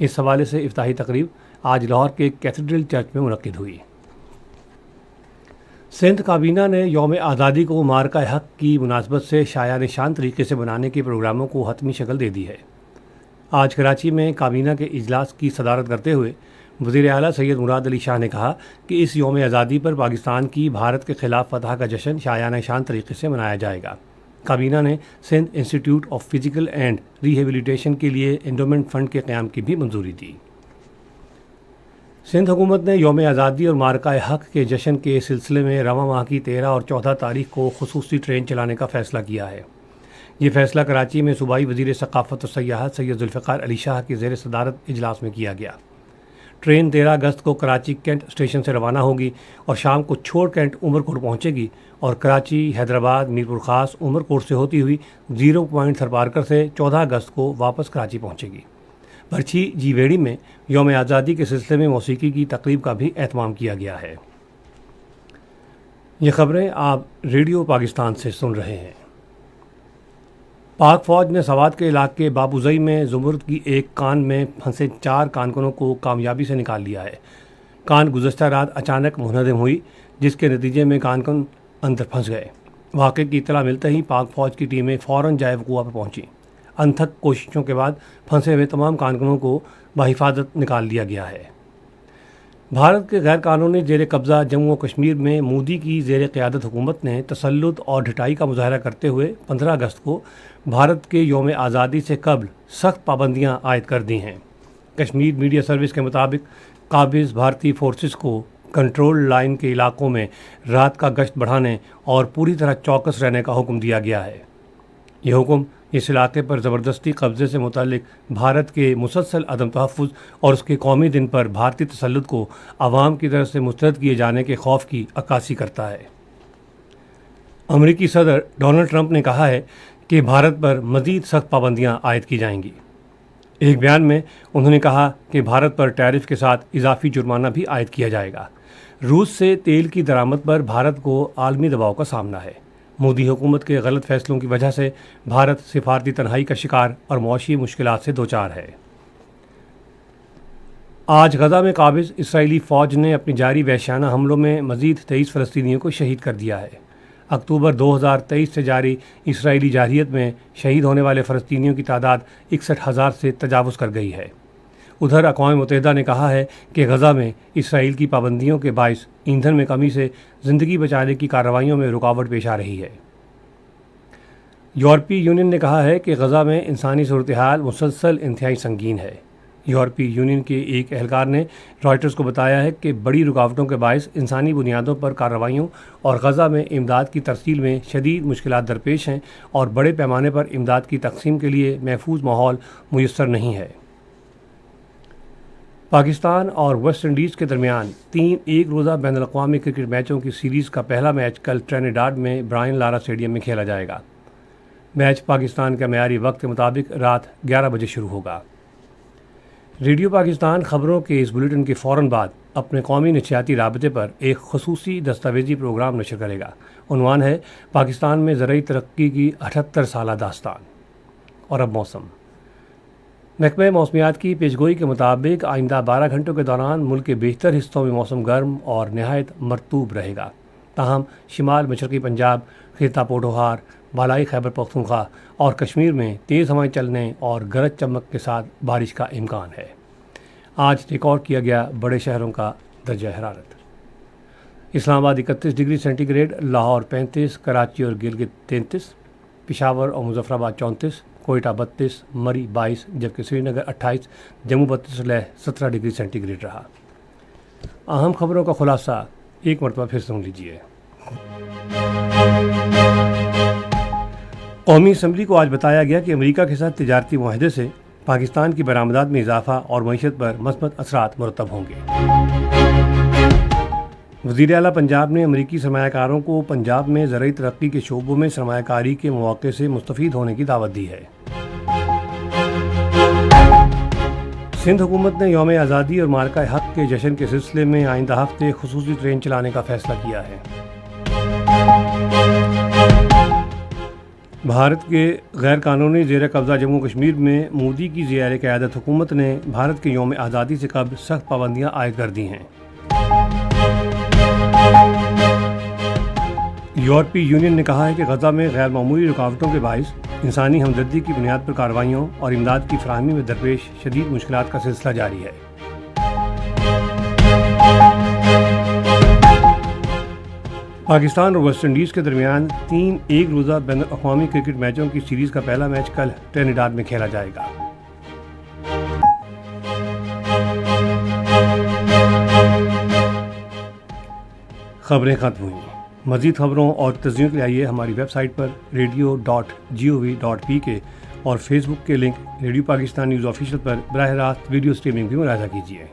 اس حوالے سے افتتاحی تقریب آج لاہور کے کیتھیڈرل چرچ میں منعقد ہوئی۔ سندھ کابینہ نے یوم آزادی کو مارکہ حق کی مناسبت سے شایان شان طریقے سے بنانے کے پروگراموں کو حتمی شکل دے دی ہے۔ آج کراچی میں کابینہ کے اجلاس کی صدارت کرتے ہوئے وزیر اعلیٰ سید مراد علی شاہ نے کہا کہ اس یوم آزادی پر پاکستان کی بھارت کے خلاف فتح کا جشن شایان شان طریقے سے منایا جائے گا۔ کابینہ نے Sindh institute of physical and rehabilitation کے لیے انڈومنٹ فنڈ کے قیام کی بھی منظوری دی۔ سندھ حکومت نے یوم آزادی اور مارکہ حق کے جشن کے سلسلے میں رواں ماہ کی 13 اور 14 تاریخ کو خصوصی ٹرین چلانے کا فیصلہ کیا ہے۔ یہ فیصلہ کراچی میں صوبائی وزیر ثقافت و سیاحت سید ذوالفقار علی شاہ کی زیر صدارت اجلاس میں کیا گیا۔ ٹرین 13 اگست کو کراچی کینٹ اسٹیشن سے روانہ ہوگی اور شام کو چھوڑ کینٹ عمر کوٹ پہنچے گی اور کراچی، حیدرآباد، میرپور خاص، عمر کوٹ سے ہوتی ہوئی 0 پوائنٹ تھرپارکر سے 14 اگست کو واپس کراچی پہنچے گی۔ برچھی جی ویڑی میں یوم آزادی کے سلسلے میں موسیقی کی تقریب کا بھی اہتمام کیا گیا ہے۔ یہ خبریں آپ ریڈیو پاکستان سے سن رہے ہیں۔ پاک فوج نے سوات کے علاقے بابوزئی میں زمرد کی ایک کان میں پھنسے 4 کانکنوں کو کامیابی سے نکال لیا ہے۔ کان گزشتہ رات اچانک منہدم ہوئی، جس کے نتیجے میں کانکن اندر پھنس گئے۔ واقعے کی اطلاع ملتے ہی پاک فوج کی ٹیمیں فوراً جائے وقوع پر پہنچیں۔ انتھک کوششوں کے بعد پھنسے ہوئے تمام کانکنوں کو بحفاظت نکال لیا گیا ہے۔ بھارت کے غیر قانونی زیر قبضہ جموں و کشمیر میں مودی کی زیر قیادت حکومت نے تسلط اور ڈھٹائی کا مظاہرہ کرتے ہوئے 15 اگست کو بھارت کے یوم آزادی سے قبل سخت پابندیاں عائد کر دی ہیں۔ کشمیر میڈیا سروس کے مطابق قابض بھارتی فورسز کو کنٹرول لائن کے علاقوں میں رات کا گشت بڑھانے اور پوری طرح چوکس رہنے کا حکم دیا گیا ہے۔ یہ حکم اس علاقے پر زبردستی قبضے سے متعلق بھارت کے مسلسل عدم تحفظ اور اس کے قومی دن پر بھارتی تسلط کو عوام کی طرف سے مسترد کیے جانے کے خوف کی عکاسی کرتا ہے۔ امریکی صدر ڈونلڈ ٹرمپ نے کہا ہے کہ بھارت پر مزید سخت پابندیاں عائد کی جائیں گی۔ ایک بیان میں انہوں نے کہا کہ بھارت پر ٹیرف کے ساتھ اضافی جرمانہ بھی عائد کیا جائے گا۔ روس سے تیل کی درآمد پر بھارت کو عالمی دباؤ کا سامنا ہے۔ مودی حکومت کے غلط فیصلوں کی وجہ سے بھارت سفارتی تنہائی کا شکار اور معاشی مشکلات سے دوچار ہے۔ آج غزہ میں قابض اسرائیلی فوج نے اپنی جاری وحشیانہ حملوں میں مزید 23 فلسطینیوں کو شہید کر دیا ہے۔ اکتوبر 2023 سے جاری اسرائیلی جارحیت میں شہید ہونے والے فلسطینیوں کی تعداد 61,000 سے تجاوز کر گئی ہے۔ ادھر اقوام متحدہ نے کہا ہے کہ غزہ میں اسرائیل کی پابندیوں کے باعث ایندھن میں کمی سے زندگی بچانے کی کارروائیوں میں رکاوٹ پیش آ رہی ہے۔ یورپی یونین نے کہا ہے کہ غزہ میں انسانی صورتحال مسلسل انتہائی سنگین ہے۔ یورپی یونین کے ایک اہلکار نے رائٹرز کو بتایا ہے کہ بڑی رکاوٹوں کے باعث انسانی بنیادوں پر کارروائیوں اور غزہ میں امداد کی ترسیل میں شدید مشکلات درپیش ہیں اور بڑے پیمانے پر امداد کی تقسیم کے لیے محفوظ ماحول میسر نہیں ہے۔ پاکستان اور ویسٹ انڈیز کے درمیان 3 ایک روزہ بین الاقوامی کرکٹ میچوں کی سیریز کا پہلا میچ کل ٹرینیڈاڈ میں برائن لارا اسٹیڈیم میں کھیلا جائے گا۔ میچ پاکستان کے معیاری وقت کے مطابق رات 11 بجے شروع ہوگا۔ ریڈیو پاکستان خبروں کے اس بلیٹن کے فوراً بعد اپنے قومی نشریاتی رابطے پر ایک خصوصی دستاویزی پروگرام نشر کرے گا۔ عنوان ہے پاکستان میں زرعی ترقی کی 78 سالہ داستان۔ اور اب موسم۔ محکمہ موسمیات کی پیشگوئی کے مطابق آئندہ 12 گھنٹوں کے دوران ملک کے بیشتر حصوں میں موسم گرم اور نہایت مرطوب رہے گا، تاہم شمال مشرقی پنجاب، خطہ پوٹھوہار، بالائی خیبر پختونخوا اور کشمیر میں تیز ہوائیں چلنے اور گرج چمک کے ساتھ بارش کا امکان ہے۔ آج ریکارڈ کیا گیا بڑے شہروں کا درجہ حرارت۔ Islamabad 31 degree centigrade, Lahore 35، Karachi اور گلگت 33، پشاور اور مظفر آباد 34، کوئٹہ 32، مری 22، جبکہ Srinagar 28، Jammu 32.17 degree centigrade رہا۔ اہم خبروں کا خلاصہ ایک مرتبہ پھر سن لیجیے۔ قومی اسمبلی کو آج بتایا گیا کہ امریکہ کے ساتھ تجارتی معاہدے سے پاکستان کی برآمدات میں اضافہ اور معیشت پر مثبت اثرات مرتب ہوں گے۔ وزیر اعلیٰ پنجاب نے امریکی سرمایہ کاروں کو پنجاب میں زرعی ترقی کے شعبوں میں سرمایہ کاری کے مواقع سے مستفید ہونے کی دعوت دی ہے۔ سندھ حکومت نے یوم آزادی اور مارکہ حق کے جشن کے سلسلے میں آئندہ ہفتے خصوصی ٹرین چلانے کا فیصلہ کیا ہے۔ بھارت کے غیر قانونی زیر قبضہ جموں کشمیر میں مودی کی زیر قیادت حکومت نے بھارت کے یوم آزادی سے قبل سخت پابندیاں عائد کر دی ہیں۔ یورپی یونین نے کہا ہے کہ غزہ میں غیر معمولی رکاوٹوں کے باعث انسانی ہمدردی کی بنیاد پر کارروائیوں اور امداد کی فراہمی میں درپیش شدید مشکلات کا سلسلہ جاری ہے۔ پاکستان اور ویسٹ انڈیز کے درمیان 3 ایک روزہ بین الاقوامی کرکٹ میچوں کی سیریز کا پہلا میچ کل ٹرینیڈاڈ میں کھیلا جائے گا۔ خبریں ختم ہوئیں۔ مزید خبروں اور تصدیق کے لیے آئیے ہماری ویب سائٹ پر radio.gov.pk اور فیس بک کے link radio Pakistan news official پر براہ راست ویڈیو سٹریمنگ بھی ملاحظہ کیجیے۔